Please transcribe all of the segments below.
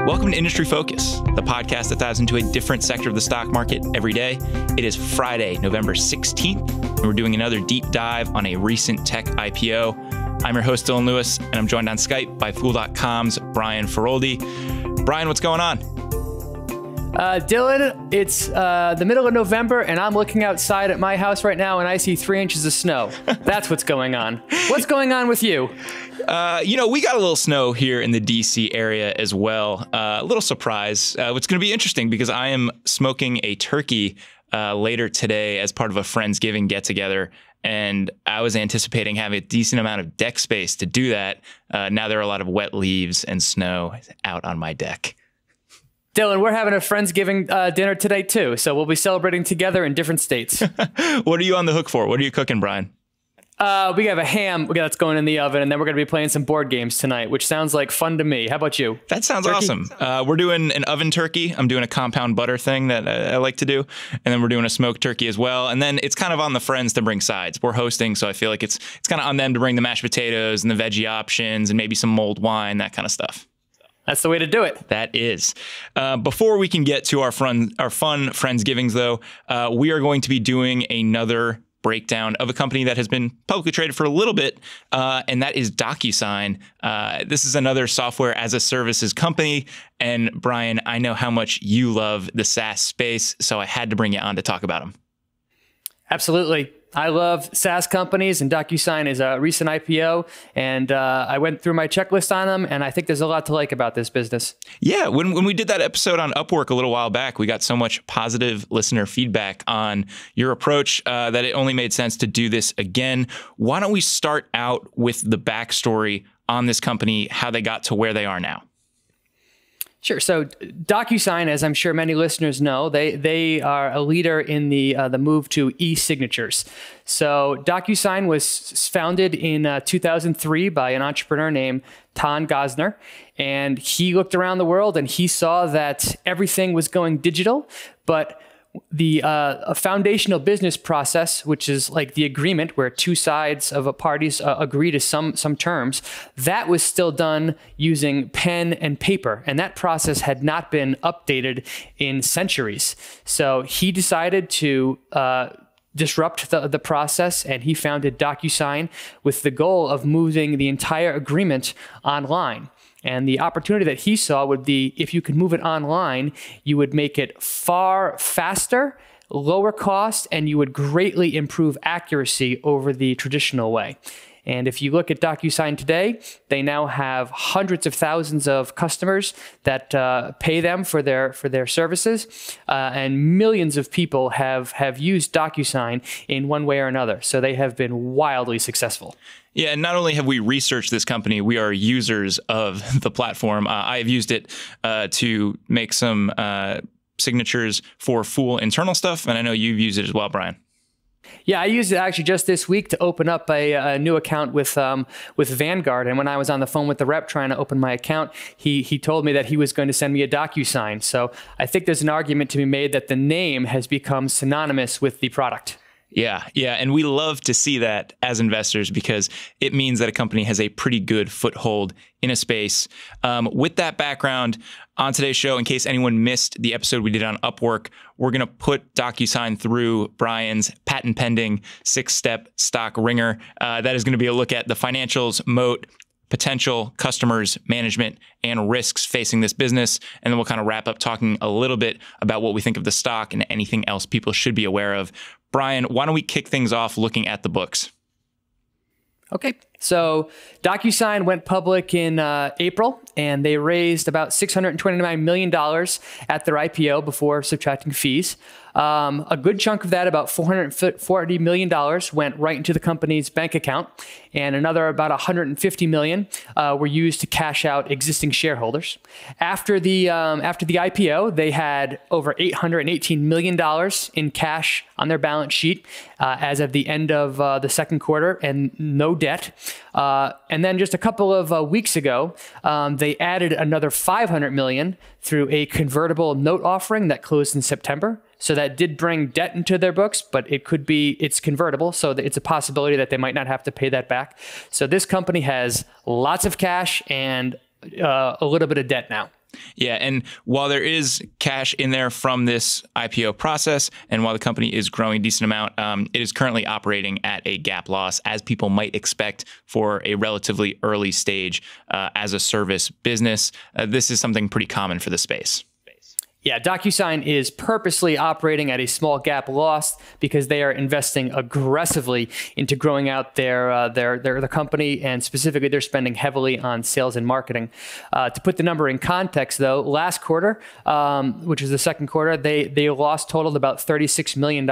Welcome to Industry Focus, the podcast that dives into a different sector of the stock market every day. It is Friday, November 16th, and we're doing another deep dive on a recent tech IPO. I'm your host, Dylan Lewis, and I'm joined on Skype by Fool.com's Brian Feroldi. Brian, what's going on? Dylan, it's the middle of November, and I'm looking outside at my house right now, and I see 3 inches of snow. That's what's going on. What's going on with you? We got a little snow here in the DC area as well. A little surprise. It's going to be interesting because I am smoking a turkey later today as part of a Friendsgiving get-together. And I was anticipating having a decent amount of deck space to do that. Now there are a lot of wet leaves and snow out on my deck. Dylan, we're having a Friendsgiving dinner today, too. So we'll be celebrating together in different states. What are you on the hook for? What are you cooking, Brian? We have a ham that's going in the oven, and then we're going to be playing some board games tonight, which sounds like fun to me. How about you? That sounds awesome. We're doing an oven turkey. I'm doing a compound butter thing that I like to do. And then we're doing a smoked turkey as well. And then it's kind of on the friends to bring sides. We're hosting, so I feel like it's kind of on them to bring the mashed potatoes and the veggie options and maybe some mulled wine, that kind of stuff. That's the way to do it. That is. Before we can get to our fun Friendsgivings, though, we are going to be doing another breakdown of a company that has been publicly traded for a little bit, and that is DocuSign. This is another software as a services company. And Brian, I know how much you love the SaaS space, so I had to bring you on to talk about them. Absolutely. I love SaaS companies, and DocuSign is a recent IPO, and I went through my checklist on them, and I think there's a lot to like about this business. Yeah, when we did that episode on Upwork a little while back, we got so much positive listener feedback on your approach that it only made sense to do this again. Why don't we start out with the backstory on this company, how they got to where they are now? Sure. So DocuSign, as I'm sure many listeners know, they are a leader in the move to e-signatures. So DocuSign was founded in 2003 by an entrepreneur named Ton Gosner, and he looked around the world and he saw that everything was going digital, but the a foundational business process, which is like the agreement where two sides of a parties agree to some terms, that was still done using pen and paper. And that process had not been updated in centuries. So he decided to disrupt the process, and he founded DocuSign with the goal of moving the entire agreement online. And the opportunity that he saw would be, if you could move it online, you would make it far faster, lower cost, and you would greatly improve accuracy over the traditional way. And if you look at DocuSign today, they now have hundreds of thousands of customers that pay them for their services, and millions of people have used DocuSign in one way or another. So they have been wildly successful. Yeah, and not only have we researched this company, we are users of the platform. I have used it to make some signatures for Fool internal stuff, and I know you've used it as well, Brian. Yeah, I used it actually just this week to open up a new account with Vanguard. And when I was on the phone with the rep trying to open my account, he told me that he was going to send me a DocuSign. So I think there's an argument to be made that the name has become synonymous with the product. Yeah. And we love to see that as investors because it means that a company has a pretty good foothold in a space. With that background, on today's show, in case anyone missed the episode we did on Upwork, we're going to put DocuSign through Brian's patent pending 6-step stock ringer. That is going to be a look at the financials, moat, potential customers, management, and risks facing this business. And then we'll kind of wrap up talking a little bit about what we think of the stock and anything else people should be aware of. Brian, why don't we kick things off looking at the books? Okay, so DocuSign went public in April, and they raised about $629 million at their IPO before subtracting fees. A good chunk of that, about $440 million, went right into the company's bank account, and another about $150 million were used to cash out existing shareholders. After the IPO, they had over $818 million in cash on their balance sheet as of the end of the second quarter, and no debt. And then just a couple of weeks ago, they added another $500 million through a convertible note offering that closed in September. So that did bring debt into their books, but it's convertible. So it's a possibility that they might not have to pay that back. So this company has lots of cash and a little bit of debt now. Yeah, and while there is cash in there from this IPO process, and while the company is growing a decent amount, it is currently operating at a GAAP loss, as people might expect for a relatively early stage as a service business. This is something pretty common for the space. Yeah, DocuSign is purposely operating at a small GAAP loss because they are investing aggressively into growing out their company, and specifically they're spending heavily on sales and marketing. To put the number in context, though, last quarter, which is the second quarter, they lost totaled about $36 million,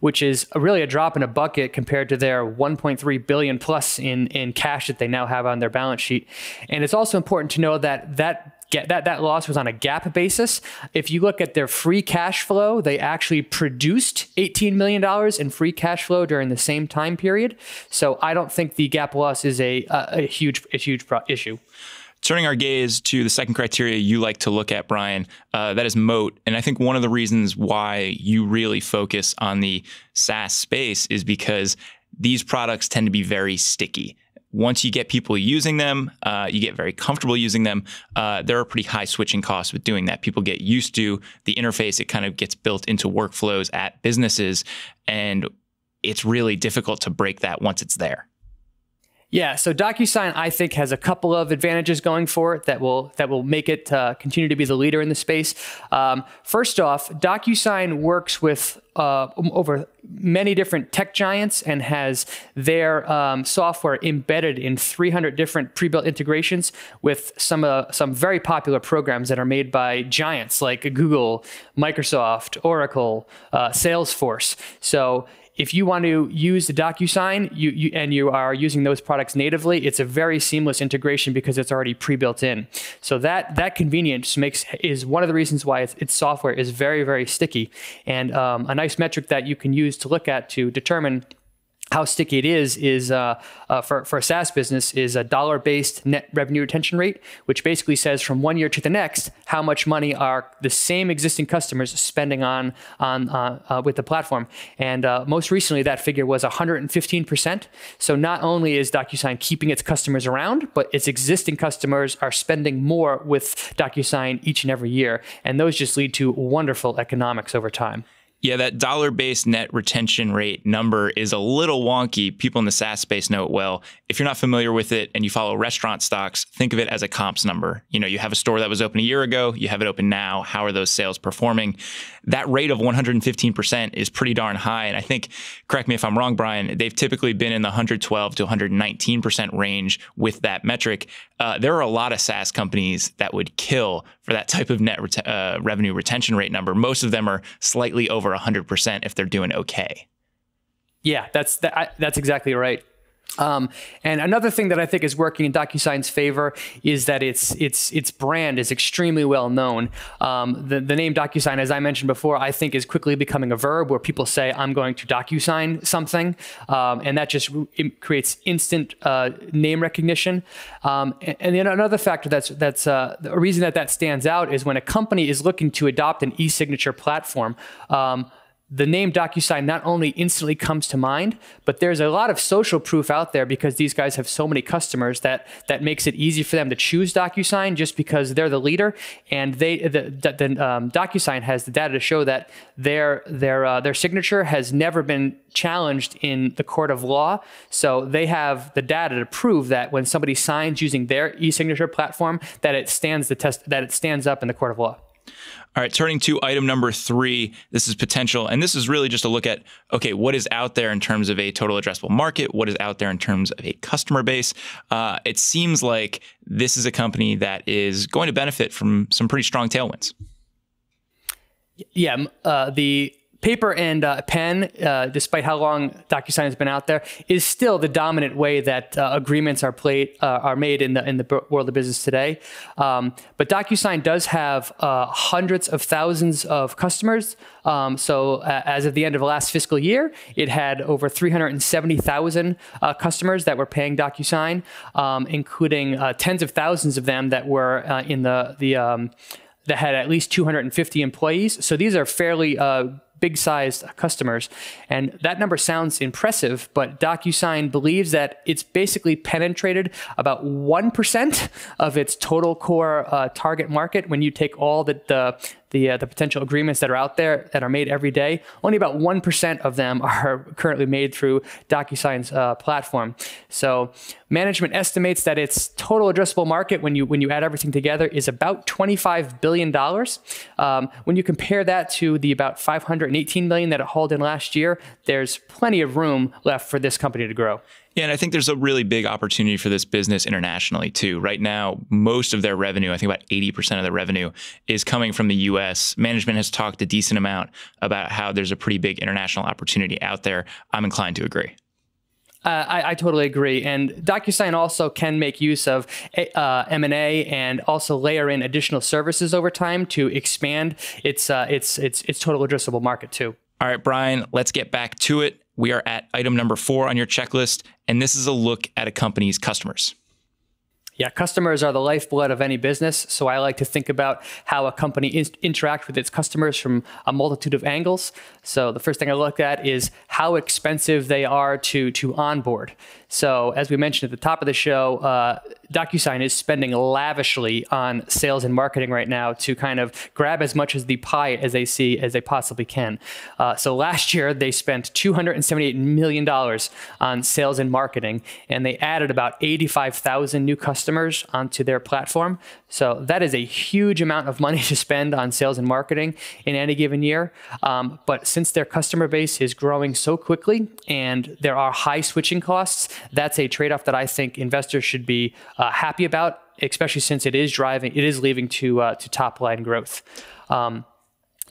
which is really a drop in a bucket compared to their $1.3 billion plus in cash that they now have on their balance sheet. And it's also important to know that loss was on a GAAP basis. If you look at their free cash flow, they actually produced $18 million in free cash flow during the same time period. So I don't think the GAAP loss is a huge issue. Turning our gaze to the second criteria you like to look at, Brian, that is moat. And I think one of the reasons why you really focus on the SaaS space is because these products tend to be very sticky. Once you get people using them, you get very comfortable using them, there are pretty high switching costs with doing that. People get used to the interface. It kind of gets built into workflows at businesses, and it's really difficult to break that once it's there. Yeah, so DocuSign, I think, has a couple of advantages going for it that will make it continue to be the leader in the space. First off, DocuSign works with over many different tech giants and has their software embedded in 300 different pre-built integrations with some very popular programs that are made by giants like Google, Microsoft, Oracle, Salesforce. So if you want to use the DocuSign and you are using those products natively, it's a very seamless integration because it's already pre-built in. So that convenience is one of the reasons why its software is very, very sticky. And a nice metric that you can use to look at to determine how sticky it is for a SaaS business is a dollar-based net revenue retention rate, which basically says from one year to the next how much money are the same existing customers spending on with the platform. And most recently, that figure was 115%. So not only is DocuSign keeping its customers around, but its existing customers are spending more with DocuSign each and every year, and those just lead to wonderful economics over time. Yeah, that dollar-based net retention rate number is a little wonky. People in the SaaS space know it well. If you're not familiar with it and you follow restaurant stocks, think of it as a comps number. You know, you have a store that was open a year ago, you have it open now. How are those sales performing? That rate of 115% is pretty darn high. And I think, correct me if I'm wrong, Brian, they've typically been in the 112 to 119% range with that metric. There are a lot of SaaS companies that would kill for that type of net revenue retention rate number. Most of them are slightly over 100% if they're doing okay. Yeah, that's exactly right. And another thing that I think is working in DocuSign's favor is that its brand is extremely well known. The name DocuSign, as I mentioned before, I think is quickly becoming a verb where people say, I'm going to DocuSign something. And that just creates instant name recognition. And then another factor that's a reason that stands out is when a company is looking to adopt an e-signature platform, the name DocuSign not only instantly comes to mind, but there's a lot of social proof out there because these guys have so many customers that makes it easy for them to choose DocuSign just because they're the leader. And DocuSign has the data to show that their signature has never been challenged in the court of law. So they have the data to prove that when somebody signs using their e-signature platform, that it stands the test, that it stands up in the court of law. All right, turning to item number 3, this is potential. And this is really just a look at, okay, what is out there in terms of a total addressable market? What is out there in terms of a customer base? It seems like this is a company that is going to benefit from some pretty strong tailwinds. Yeah, the paper and pen, despite how long DocuSign has been out there, is still the dominant way that agreements are made in the world of business today. But DocuSign does have hundreds of thousands of customers. So as of the end of the last fiscal year, it had over 370,000 customers that were paying DocuSign, including tens of thousands of them that were in that had at least 250 employees. So these are fairly big-sized customers. And that number sounds impressive, but DocuSign believes that it's basically penetrated about 1% of its total core target market. When you take all the potential agreements that are out there that are made every day, only about 1% of them are currently made through DocuSign's platform. So management estimates that its total addressable market, when you add everything together, is about $25 billion. When you compare that to the about $518 million that it hauled in last year, there's plenty of room left for this company to grow. Yeah, and I think there's a really big opportunity for this business internationally too. Right now, most of their revenue, I think about 80% of their revenue, is coming from the US. Management has talked a decent amount about how there's a pretty big international opportunity out there. I'm inclined to agree. I totally agree. And DocuSign also can make use of M&A and also layer in additional services over time to expand its total addressable market too. All right, Brian, let's get back to it. We are at item number 4 on your checklist, and this is a look at a company's customers. Yeah, customers are the lifeblood of any business, so I like to think about how a company interacts with its customers from a multitude of angles. So the first thing I look at is how expensive they are to onboard. So as we mentioned at the top of the show, DocuSign is spending lavishly on sales and marketing right now to kind of grab as much of the pie as they possibly can. So last year they spent $278 million on sales and marketing, and they added about 85,000 new customers onto their platform. So that is a huge amount of money to spend on sales and marketing in any given year. But since their customer base is growing so quickly and there are high switching costs, that's a trade-off that I think investors should be happy about, especially since it is leading to top line growth.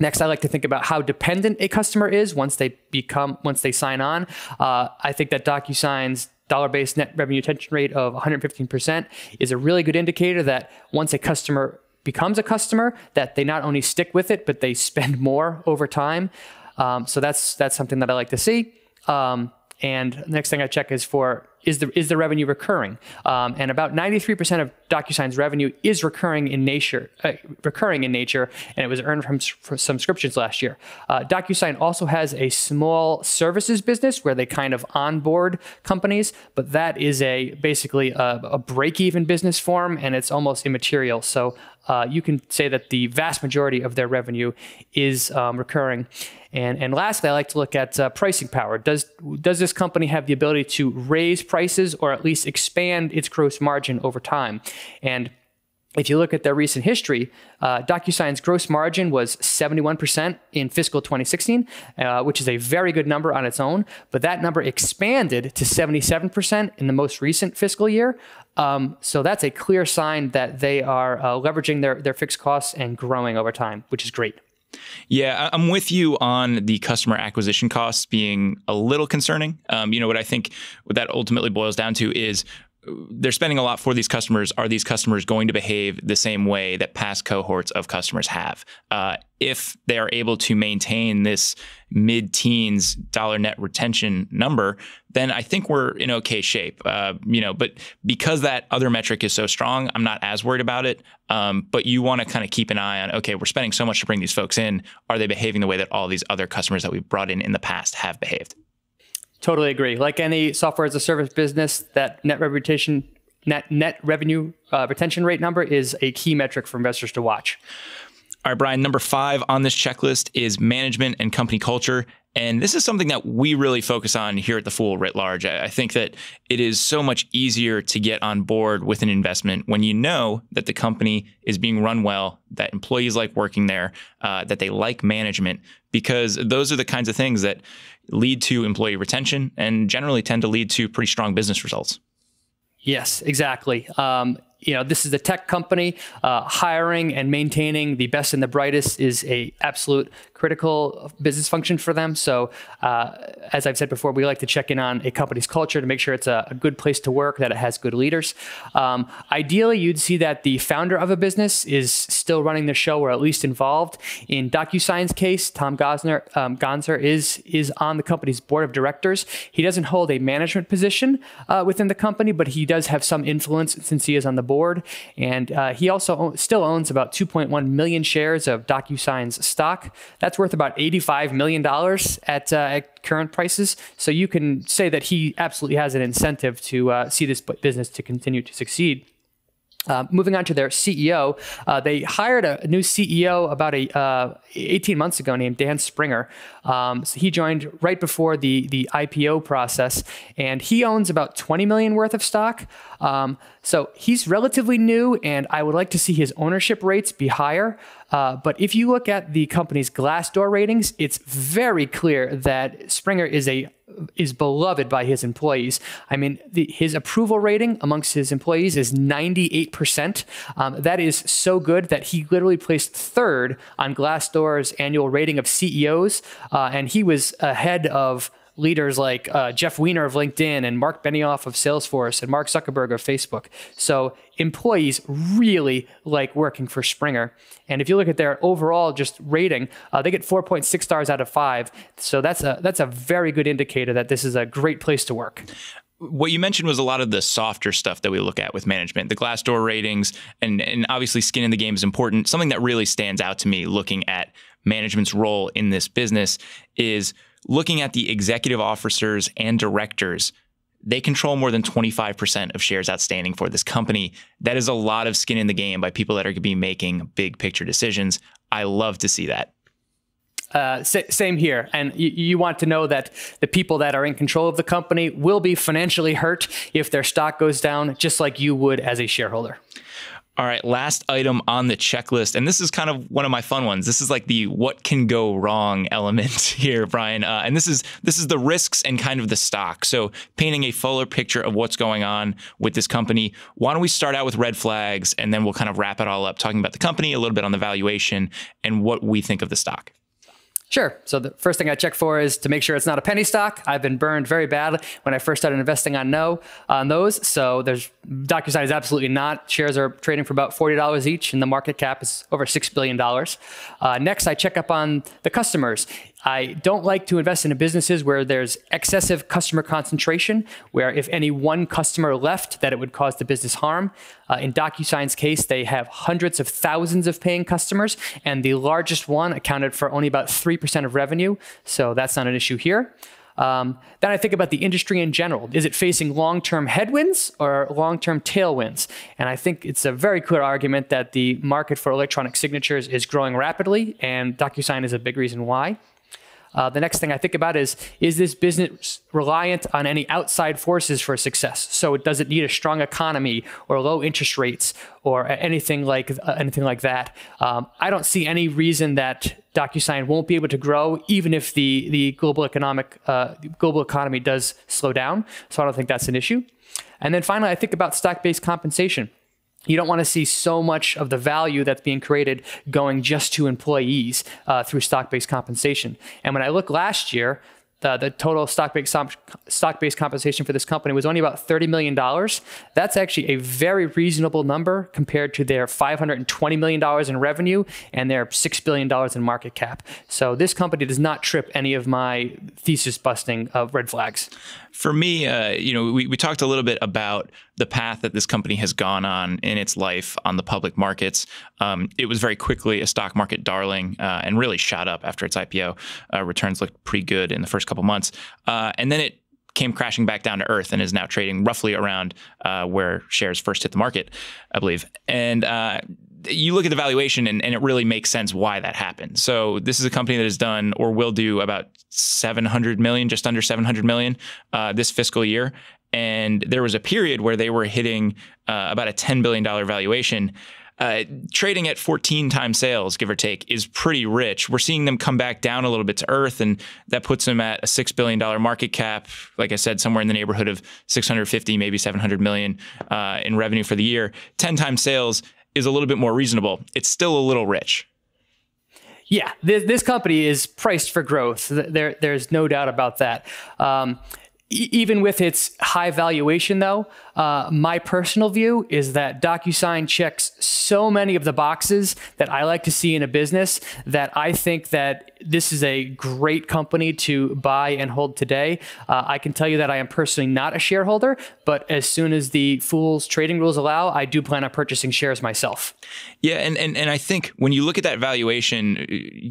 Next, I like to think about how dependent a customer is once they sign on. I think that DocuSign's dollar-based net revenue retention rate of 115% is a really good indicator that once a customer becomes a customer, that they not only stick with it, but they spend more over time. So that's something that I like to see. And next thing I check is the revenue recurring? And about 93% of DocuSign's revenue is recurring in nature, and it was earned from subscriptions last year. DocuSign also has a small services business where they kind of onboard companies, but that is basically a break-even business form, and it's almost immaterial. So you can say that the vast majority of their revenue is recurring. And lastly, I like to look at pricing power. Does this company have the ability to raise prices or at least expand its gross margin over time? And if you look at their recent history, DocuSign's gross margin was 71% in fiscal 2016, which is a very good number on its own, but that number expanded to 77% in the most recent fiscal year. So that's a clear sign that they are leveraging their fixed costs and growing over time, which is great. Yeah, I'm with you on the customer acquisition costs being a little concerning. What I think what that ultimately boils down to is they're spending a lot for these customers. Are these customers going to behave the same way that past cohorts of customers have? If they are able to maintain this mid-teens dollar net retention number, then I think we're in okay shape. But because that other metric is so strong, I'm not as worried about it. But you want to kind of keep an eye on, okay, we're spending so much to bring these folks in. Are they behaving the way that all these other customers that we've brought in the past have behaved? Totally agree. Like any software as a service business, that net revenue retention rate number is a key metric for investors to watch. All right, Brian, number 5 on this checklist is management and company culture. And this is something that we really focus on here at The Fool writ large. I think that it is so much easier to get on board with an investment when you know that the company is being run well, that employees like working there, that they like management, because those are the kinds of things that lead to employee retention and generally tend to lead to pretty strong business results. Yes, exactly. This is a tech company. Hiring and maintaining the best and the brightest is a absolute critical business function for them. So as I've said before, we like to check in on a company's culture to make sure it's a good place to work, that it has good leaders. Ideally, you'd see that the founder of a business is still running the show or at least involved. In DocuSign's case, Tom Gonser is on the company's board of directors. He doesn't hold a management position within the company, but he does have some influence since he is on the board. And he also still owns about 2.1 million shares of DocuSign's stock. That's worth about $85 million at current prices. So you can say that he absolutely has an incentive to see this business to continue to succeed. Moving on to their CEO, they hired a new CEO about 18 months ago named Dan Springer. So he joined right before the IPO process, and he owns about 20 million worth of stock. So he's relatively new, and I would like to see his ownership rates be higher. But if you look at the company's Glassdoor ratings, it's very clear that Springer is beloved by his employees. I mean, his approval rating amongst his employees is 98%. That is so good that he literally placed third on Glassdoor's annual rating of CEOs, and he was ahead of leaders like Jeff Weiner of LinkedIn and Mark Benioff of Salesforce and Mark Zuckerberg of Facebook. So employees really like working for Springer. And if you look at their overall just rating, they get 4.6 stars out of 5. So that's a very good indicator that this is a great place to work. What you mentioned was a lot of the softer stuff that we look at with management, the Glassdoor ratings, and obviously skin in the game is important. Something that really stands out to me looking at management's role in this business is looking at the executive officers and directors. They control more than 25% of shares outstanding for this company. That is a lot of skin in the game by people that are going to be making big picture decisions. I love to see that. Same here. And you want to know that the people that are in control of the company will be financially hurt if their stock goes down, just like you would as a shareholder. All right, last item on the checklist, and this is kind of one of my fun ones. This is like the what can go wrong element here, Brian. And this is the risks and kind of the stock. So painting a fuller picture of what's going on with this company. Why don't we start out with red flags, and then we'll kind of wrap it all up, talking about the company, a little bit on the valuation, and what we think of the stock. Sure. So the first thing I check for is to make sure it's not a penny stock. I've been burned very bad when I first started investing on those. So DocuSign is absolutely not. Shares are trading for about $40 each, and the market cap is over $6 billion. Next, I check up on the customers. I don't like to invest in businesses where there's excessive customer concentration, where if any one customer left, that it would cause the business harm. In DocuSign's case, they have hundreds of thousands of paying customers, and the largest one accounted for only about 3% of revenue. So that's not an issue here. Then I think about the industry in general. Is it facing long-term headwinds or long-term tailwinds? And I think it's a very clear argument that the market for electronic signatures is growing rapidly, and DocuSign is a big reason why. The next thing I think about is this business reliant on any outside forces for success? So does it need a strong economy or low interest rates or anything like that? I don't see any reason that DocuSign won't be able to grow, even if the global economy does slow down. So I don't think that's an issue. And then finally, I think about stock-based compensation. You don't want to see so much of the value that's being created going just to employees through stock-based compensation. And when I look last year, the total stock-based compensation for this company was only about $30 million. That's actually a very reasonable number compared to their $520 million in revenue and their $6 billion in market cap. So this company does not trip any of my thesis busting of red flags. For me, we talked a little bit about the path that this company has gone on in its life on the public markets. It was very quickly a stock market darling and really shot up after its IPO. Returns looked pretty good in the first couple months. And then it came crashing back down to earth and is now trading roughly around where shares first hit the market, I believe. And you look at the valuation and it really makes sense why that happened. So this is a company that has done or will do about 700 million, just under 700 million this fiscal year. And there was a period where they were hitting about a $10 billion valuation. Trading at 14 times sales, give or take, is pretty rich. We're seeing them come back down a little bit to earth, and that puts them at a $6 billion market cap. Like I said, somewhere in the neighborhood of 650, maybe 700 million in revenue for the year. 10 times sales is a little bit more reasonable. It's still a little rich. Yeah, this company is priced for growth. There's no doubt about that. Even with its high valuation, though, my personal view is that DocuSign checks so many of the boxes that I like to see in a business that I think that this is a great company to buy and hold today. I can tell you that I am personally not a shareholder, but as soon as the fool's trading rules allow, I do plan on purchasing shares myself. Yeah, and I think when you look at that valuation,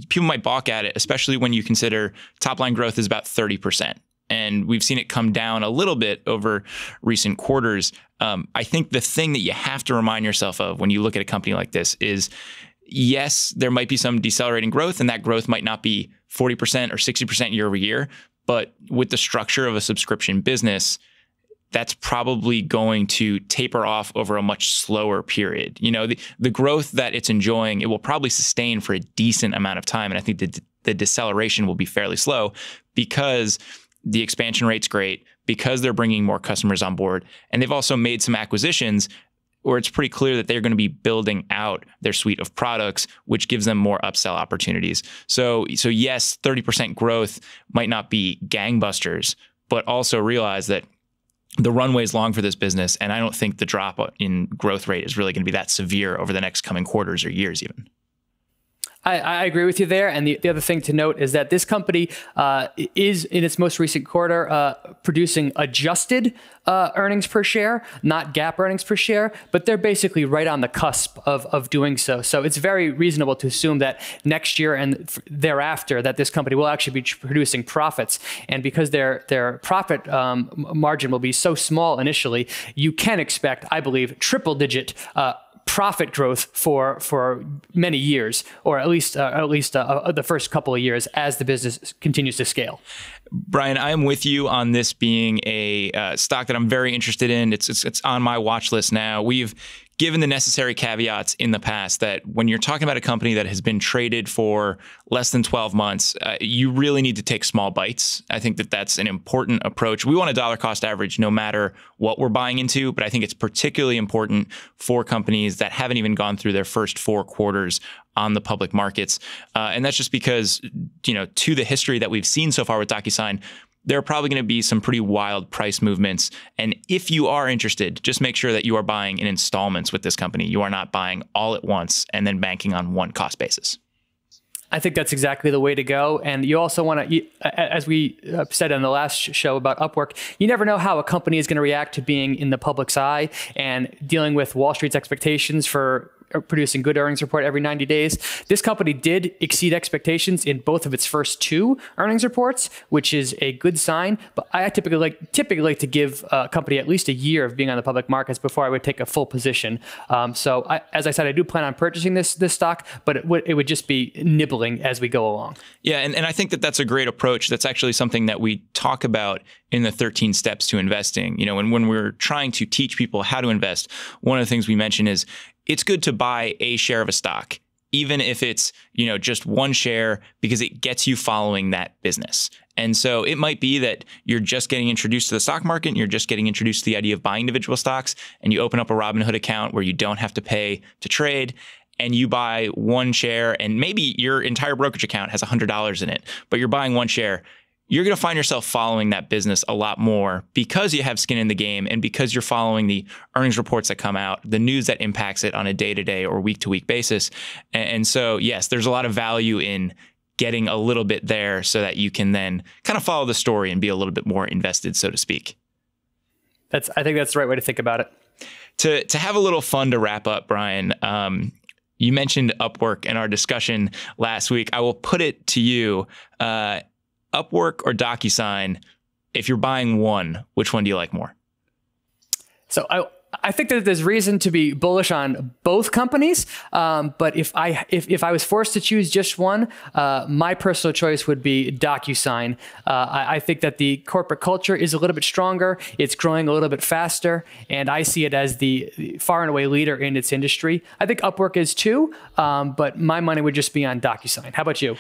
people might balk at it, especially when you consider top line growth is about 30%. And we've seen it come down a little bit over recent quarters. I think the thing that you have to remind yourself of when you look at a company like this is, yes, there might be some decelerating growth, and that growth might not be 40% or 60% year over year. But with the structure of a subscription business, that's probably going to taper off over a much slower period. You know, the growth that it's enjoying, it will probably sustain for a decent amount of time. And I think the deceleration will be fairly slow because the expansion rate's great, because they're bringing more customers on board. And they've also made some acquisitions where it's pretty clear that they're going to be building out their suite of products, which gives them more upsell opportunities. So yes, 30% growth might not be gangbusters, but also realize that the runway is long for this business. And I don't think the drop in growth rate is really going to be that severe over the next coming quarters or years even. I agree with you there. And the other thing to note is that this company is, in its most recent quarter, producing adjusted earnings per share, not GAAP earnings per share, but they're basically right on the cusp of doing so. So it's very reasonable to assume that next year and thereafter that this company will actually be producing profits. And because their profit margin will be so small initially, you can expect, I believe, triple-digit profit growth for many years, or at least the first couple of years as the business continues to scale. Brian, I am with you on this being a stock that I'm very interested in. It's on my watch list now. We've given the necessary caveats in the past that when you're talking about a company that has been traded for less than 12 months, you really need to take small bites. I think that that's an important approach. We want a dollar cost average no matter what we're buying into, but I think it's particularly important for companies that haven't even gone through their first 4 quarters on the public markets. And that's just because, to the history that we've seen so far with DocuSign, there are probably going to be some pretty wild price movements. And if you are interested, just make sure that you are buying in installments with this company. You are not buying all at once and then banking on one cost basis. I think that's exactly the way to go. And you also want to, as we said in the last show about Upwork, you never know how a company is going to react to being in the public's eye and dealing with Wall Street's expectations for producing good earnings report every 90 days. This company did exceed expectations in both of its first 2 earnings reports, which is a good sign. But I typically like to give a company at least a year of being on the public markets before I would take a full position. As I said, I do plan on purchasing this stock, but it would just be nibbling as we go along. Yeah, and I think that that's a great approach. That's actually something that we talk about in the 13 steps to investing. When we're trying to teach people how to invest, one of the things we mention is it's good to buy a share of a stock, even if it's, just one share, because it gets you following that business. And so it might be that you're just getting introduced to the stock market and you're just getting introduced to the idea of buying individual stocks, and you open up a Robinhood account where you don't have to pay to trade, and you buy one share, and maybe your entire brokerage account has $100 in it, but you're buying one share. You're going to find yourself following that business a lot more because you have skin in the game and because you're following the earnings reports that come out, the news that impacts it on a day-to-day or week-to-week basis. And so, yes, there's a lot of value in getting a little bit there so that you can then kind of follow the story and be a little bit more invested, so to speak. I think that's the right way to think about it. To have a little fun to wrap up, Brian, you mentioned Upwork in our discussion last week. I will put it to you. Upwork or DocuSign, if you're buying one, which one do you like more? So I think that there's reason to be bullish on both companies. But if I was forced to choose just one, my personal choice would be DocuSign. I think that the corporate culture is a little bit stronger. It's growing a little bit faster, and I see it as the far and away leader in its industry. I think Upwork is too, but my money would just be on DocuSign. How about you?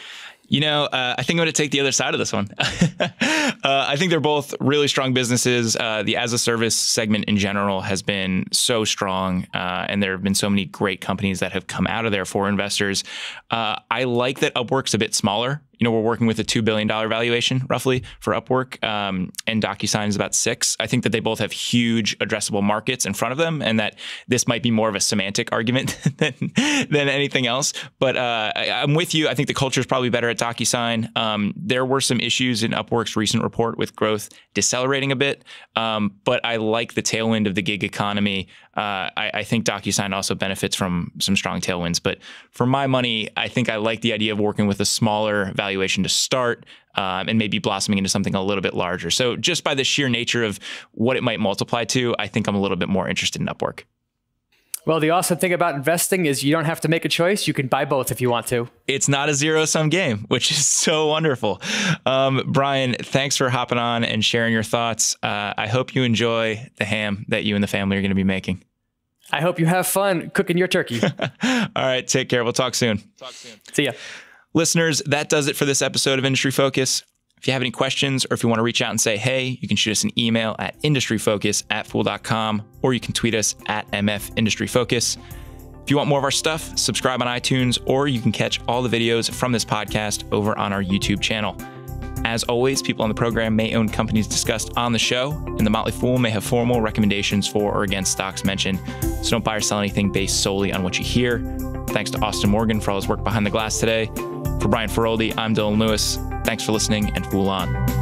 I think I'm going to take the other side of this one. I think they're both really strong businesses. The as-a-service segment in general has been so strong, and there have been so many great companies that have come out of there for investors. I like that Upwork's a bit smaller. we're working with a $2 billion valuation roughly for Upwork, and DocuSign is about $6 billion. I think that they both have huge addressable markets in front of them, and that this might be more of a semantic argument than anything else. But I'm with you. I think the culture is probably better at DocuSign. There were some issues in Upwork's recent report with growth decelerating a bit, but I like the tailwind of the gig economy. I think DocuSign also benefits from some strong tailwinds. But for my money, I think I like the idea of working with a smaller valuation to start, and maybe blossoming into something a little bit larger. So just by the sheer nature of what it might multiply to, I think I'm a little bit more interested in Upwork. Well, the awesome thing about investing is you don't have to make a choice. You can buy both if you want to. It's not a zero-sum game, which is so wonderful. Brian, thanks for hopping on and sharing your thoughts. I hope you enjoy the ham that you and the family are going to be making. I hope you have fun cooking your turkey. All right, take care. We'll talk soon. See ya. Listeners, that does it for this episode of Industry Focus. If you have any questions or if you want to reach out and say, hey, you can shoot us an email at industryfocus@fool.com, or you can tweet us at MFIndustryFocus. If you want more of our stuff, subscribe on iTunes, or you can catch all the videos from this podcast over on our YouTube channel. As always, people on the program may own companies discussed on the show, and the Motley Fool may have formal recommendations for or against stocks mentioned, so don't buy or sell anything based solely on what you hear. Thanks to Austin Morgan for all his work behind the glass today. For Brian Feroldi, I'm Dylan Lewis. Thanks for listening, and Fool on.